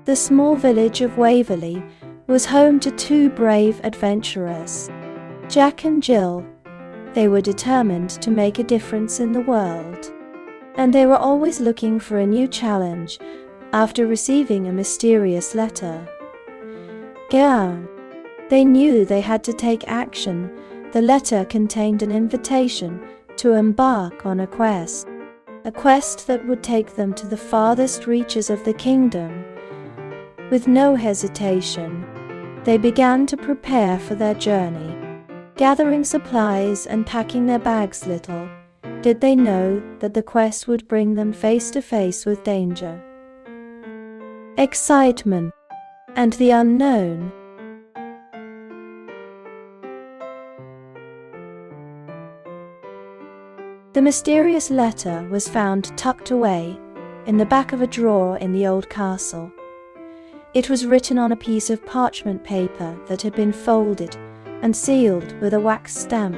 The small village of Waverley was home to two brave adventurers, Jack and Jill. They were determined to make a difference in the world, and they were always looking for a new challenge after receiving a mysterious letter. They knew they had to take action. The letter contained an invitation to embark on a quest that would take them to the farthest reaches of the kingdom. With no hesitation, they began to prepare for their journey, gathering supplies and packing their bags. Little did they know that the quest would bring them face to face with danger, excitement, and the unknown. The mysterious letter was found tucked away in the back of a drawer in the old castle. It was written on a piece of parchment paper that had been folded and sealed with a wax stamp.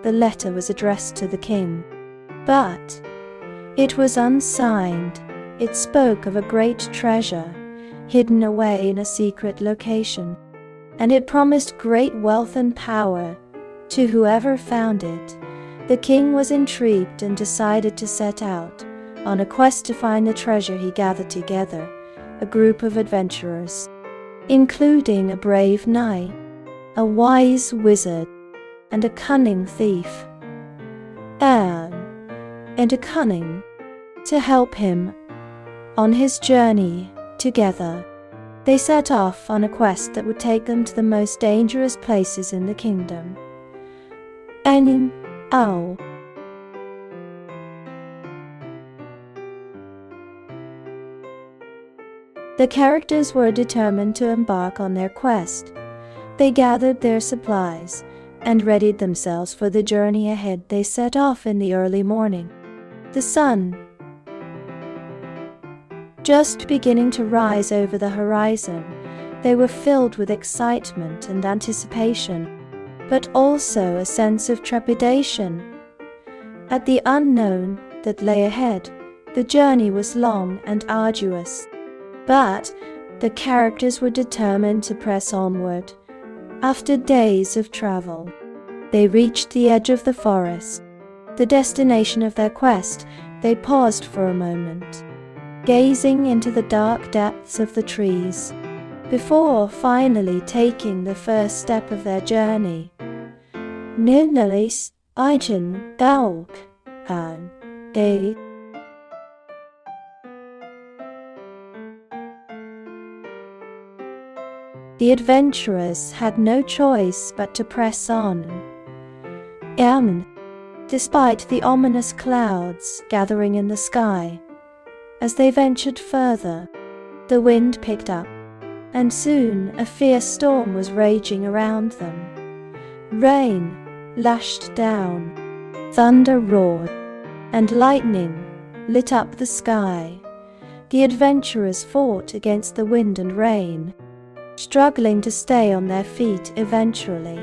The letter was addressed to the king, but it was unsigned. It spoke of a great treasure hidden away in a secret location, and it promised great wealth and power to whoever found it. The king was intrigued and decided to set out on a quest to find the treasure. He gathered together a group of adventurers, including a brave knight, a wise wizard, and a cunning thief, to help him on his journey. Together, they set off on a quest that would take them to the most dangerous places in the kingdom. The characters were determined to embark on their quest. They gathered their supplies and readied themselves for the journey ahead. They set off in the early morning. The sun just beginning to rise over the horizon. They were filled with excitement and anticipation, but also a sense of trepidation at the unknown that lay ahead. The journey was long and arduous, but the characters were determined to press onward. After days of travel, they reached the edge of the forest, the destination of their quest. They paused for a moment, gazing into the dark depths of the trees, before finally taking the first step of their journey. The adventurers had no choice but to press on. Despite the ominous clouds gathering in the sky, as they ventured further, the wind picked up, and soon a fierce storm was raging around them. Rain lashed down, thunder roared, and lightning lit up the sky. The adventurers fought against the wind and rain, struggling to stay on their feet. Eventually,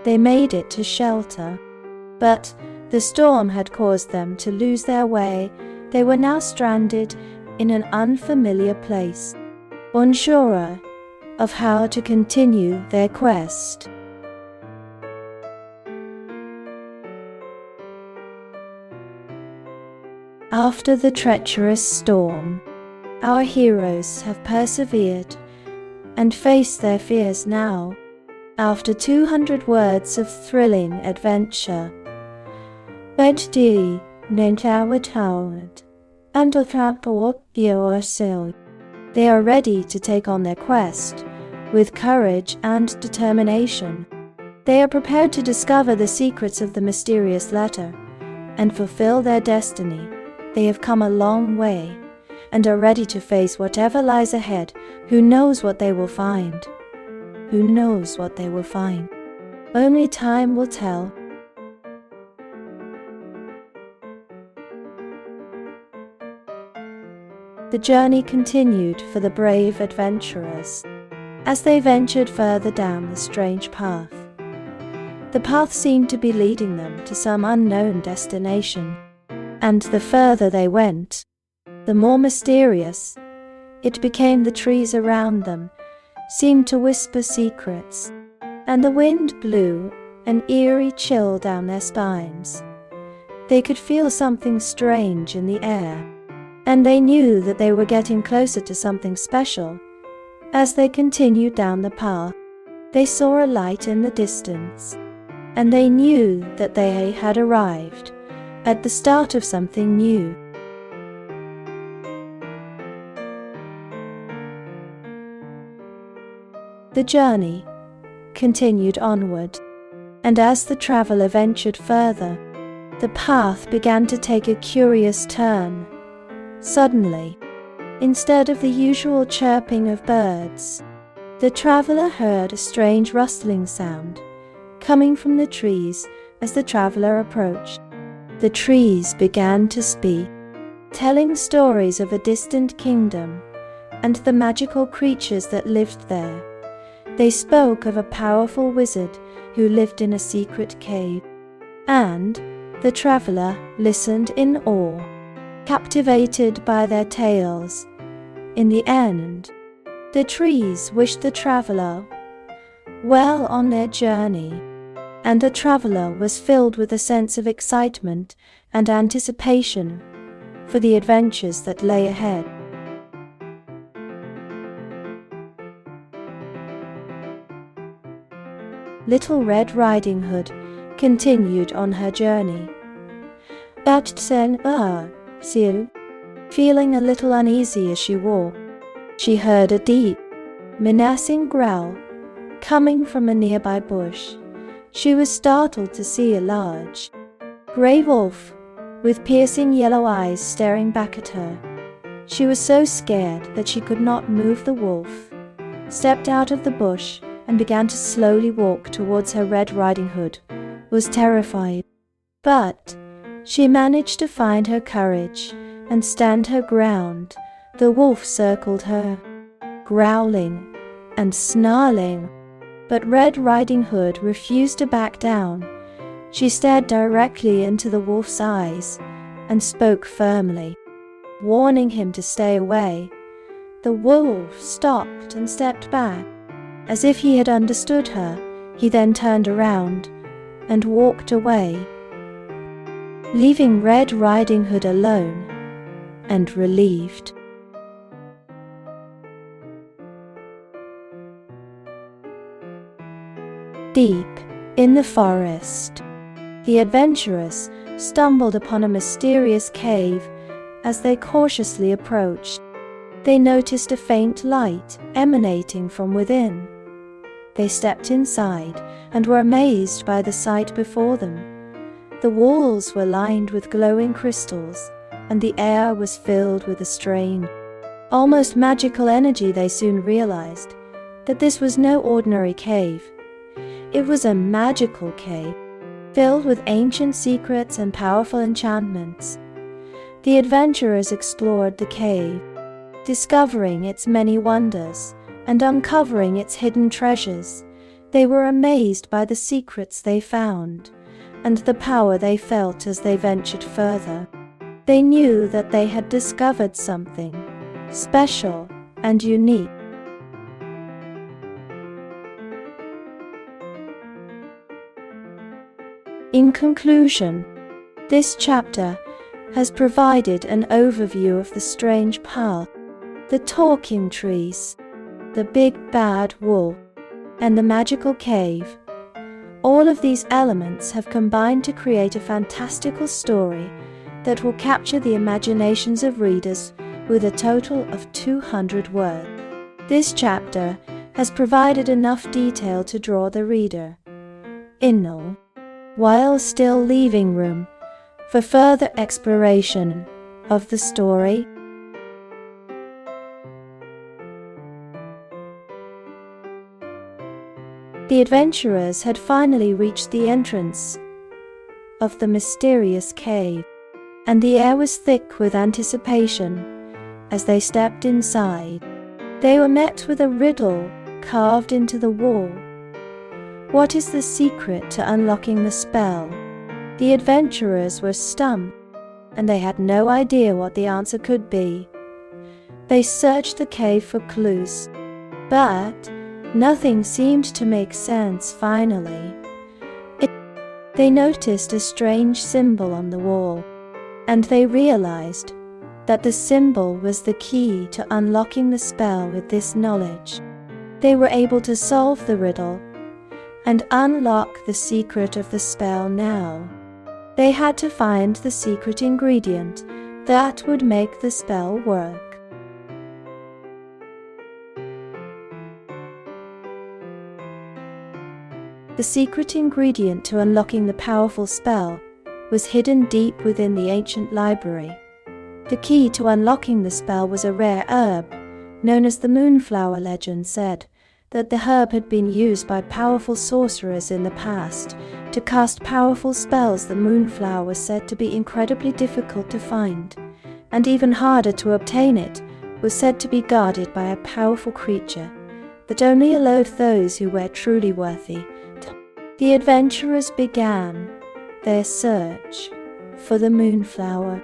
they made it to shelter, but the storm had caused them to lose their way. They were now stranded in an unfamiliar place, unsure of how to continue their quest. After the treacherous storm, our heroes have persevered and faced their fears now. After 200 words of thrilling adventure, they are ready to take on their quest with courage and determination. They are prepared to discover the secrets of the mysterious letter and fulfill their destiny. They have come a long way and are ready to face whatever lies ahead. Who knows what they will find? Who knows what they will find? Only time will tell. The journey continued for the brave adventurers as they ventured further down the strange path. The path seemed to be leading them to some unknown destination, and the further they went, the more mysterious it became. The trees around them seemed to whisper secrets, and the wind blew an eerie chill down their spines. They could feel something strange in the air, and they knew that they were getting closer to something special. As they continued down the path, they saw a light in the distance, and they knew that they had arrived at the start of something new. The journey continued onward, and as the traveler ventured further, the path began to take a curious turn. Suddenly, instead of the usual chirping of birds, the traveler heard a strange rustling sound coming from the trees. As the traveler approached, the trees began to speak, telling stories of a distant kingdom and the magical creatures that lived there. They spoke of a powerful wizard who lived in a secret cave, and the traveler listened in awe, captivated by their tales. In the end, the trees wished the traveler well on their journey, and the traveler was filled with a sense of excitement and anticipation for the adventures that lay ahead. Little Red Riding Hood continued on her journey. Feeling a little uneasy as she walked, she heard a deep, menacing growl coming from a nearby bush. She was startled to see a large, gray wolf with piercing yellow eyes staring back at her. She was so scared that she could not move. The wolf stepped out of the bush and began to slowly walk towards her. Red Riding Hood was terrified, but she managed to find her courage and stand her ground. The wolf circled her, growling and snarling, but Red Riding Hood refused to back down. She stared directly into the wolf's eyes and spoke firmly, warning him to stay away. The wolf stopped and stepped back, as if he had understood her. He then turned around and walked away, leaving Red Riding Hood alone and relieved. Deep in the forest, the adventurers stumbled upon a mysterious cave. As they cautiously approached, they noticed a faint light emanating from within. They stepped inside and were amazed by the sight before them. The walls were lined with glowing crystals, and the air was filled with a strange, almost magical energy. They soon realized that this was no ordinary cave. It was a magical cave, filled with ancient secrets and powerful enchantments. The adventurers explored the cave, discovering its many wonders and uncovering its hidden treasures. They were amazed by the secrets they found and the power they felt as they ventured further. They knew that they had discovered something special and unique. In conclusion, this chapter has provided an overview of the strange path, the talking trees, the big bad wolf, and the magical cave. All of these elements have combined to create a fantastical story that will capture the imaginations of readers with a total of 200 words. This chapter has provided enough detail to draw the reader in, while still leaving room for further exploration of the story. The adventurers had finally reached the entrance of the mysterious cave, and the air was thick with anticipation. As they stepped inside, they were met with a riddle carved into the wall. What is the secret to unlocking the spell? The adventurers were stumped, and they had no idea what the answer could be. They searched the cave for clues, but nothing seemed to make sense. Finally, they noticed a strange symbol on the wall, and they realized that the symbol was the key to unlocking the spell. With this knowledge, they were able to solve the riddle and unlock the secret of the spell. Now, they had to find the secret ingredient that would make the spell work. The secret ingredient to unlocking the powerful spell was hidden deep within the ancient library. The key to unlocking the spell was a rare herb, known as the moonflower. Legend said that the herb had been used by powerful sorcerers in the past to cast powerful spells. The moonflower was said to be incredibly difficult to find, and even harder to obtain. It was said to be guarded by a powerful creature that only allowed those who were truly worthy. The adventurers began their search for the moonflower.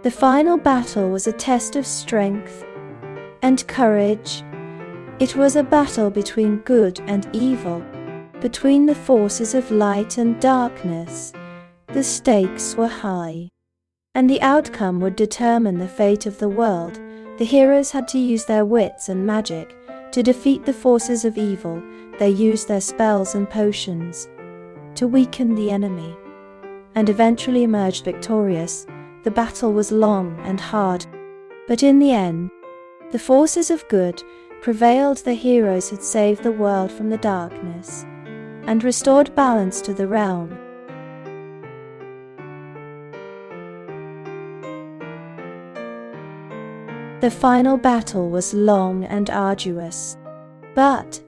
The final battle was a test of strength and courage. It was a battle between good and evil, between the forces of light and darkness. The stakes were high, and the outcome would determine the fate of the world. The heroes had to use their wits and magic to defeat the forces of evil. They used their spells and potions to weaken the enemy, and eventually emerged victorious. The battle was long and hard, but in the end, the forces of good prevailed. The heroes had saved the world from the darkness and restored balance to the realm. The final battle was long and arduous, but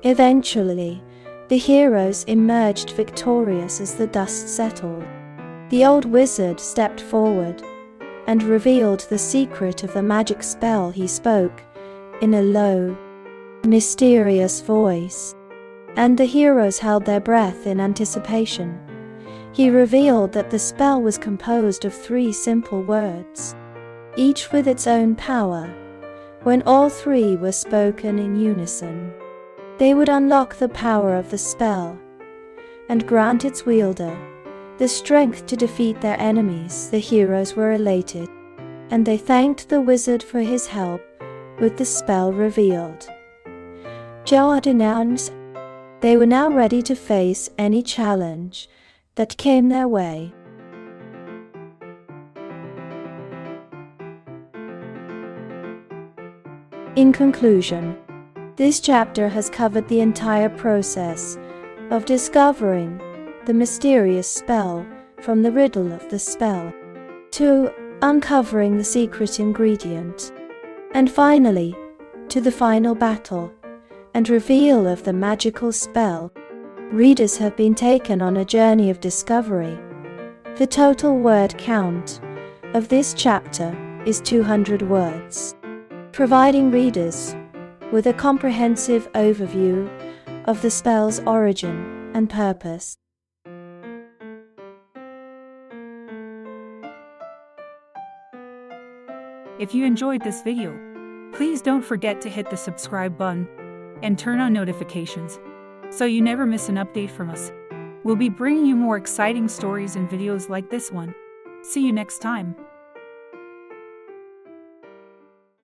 eventually the heroes emerged victorious. As the dust settled, the old wizard stepped forward and revealed the secret of the magic spell. He spoke in a low, mysterious voice, and the heroes held their breath in anticipation. He revealed that the spell was composed of 3 simple words, each with its own power. When all 3 were spoken in unison, they would unlock the power of the spell and grant its wielder the strength to defeat their enemies. The heroes were elated, and they thanked the wizard for his help with the spell revealed. They were now ready to face any challenge that came their way. In conclusion, this chapter has covered the entire process of discovering the mysterious spell, from the riddle of the spell to uncovering the secret ingredient, and finally to the final battle and reveal of the magical spell. Readers have been taken on a journey of discovery. The total word count of this chapter is 200 words, providing readers with a comprehensive overview of the spell's origin and purpose. If you enjoyed this video, please don't forget to hit the subscribe button and turn on notifications so you never miss an update from us. We'll be bringing you more exciting stories and videos like this one. See you next time.